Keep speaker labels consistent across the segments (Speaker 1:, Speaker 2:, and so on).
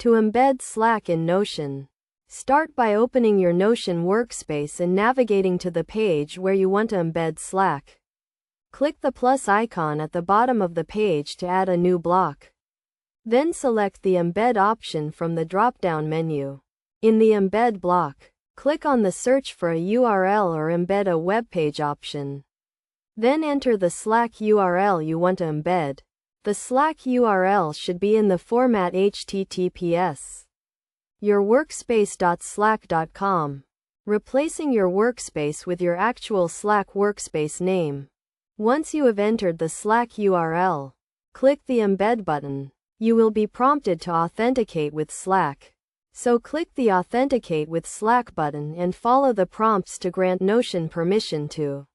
Speaker 1: To embed Slack in Notion. Start by opening your Notion workspace and navigating to the page where you want to embed Slack. Click the plus icon at the bottom of the page to add a new block. Then select the Embed option from the drop-down menu. In the Embed block, click on the Search for a URL or Embed a web page option. Then enter the Slack URL you want to embed. The Slack URL should be in the format https yourworkspace.slack.com, replacing your workspace with your actual Slack workspace name. Once you have entered the Slack URL, click the Embed button. You will be prompted to authenticate with Slack. So click the Authenticate with Slack button and follow the prompts to grant Notion permission to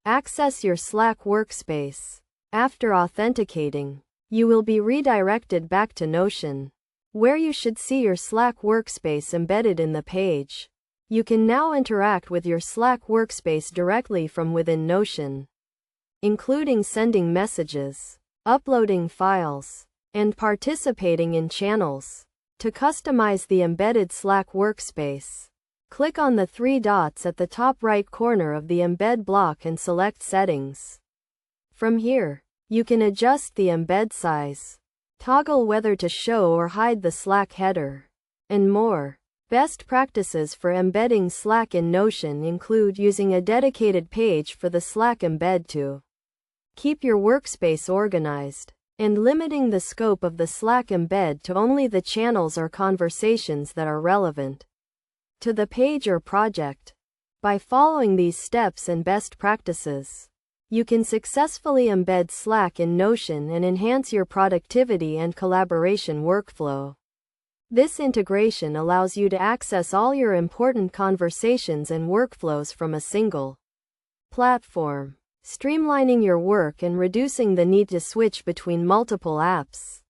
Speaker 1: access your Slack workspace. After authenticating, you will be redirected back to Notion, where you should see your Slack workspace embedded in the page. You can now interact with your Slack workspace directly from within Notion, including sending messages, uploading files, and participating in channels. To customize the embedded Slack workspace, click on the three dots at the top right corner of the Embed block and select Settings. From here, you can adjust the embed size, toggle whether to show or hide the Slack header, and more. Best practices for embedding Slack in Notion include using a dedicated page for the Slack embed to keep your workspace organized, and limiting the scope of the Slack embed to only the channels or conversations that are relevant to the page or project. By following these steps and best practices, you can successfully embed Slack in Notion and enhance your productivity and collaboration workflow. This integration allows you to access all your important conversations and workflows from a single platform, streamlining your work and reducing the need to switch between multiple apps.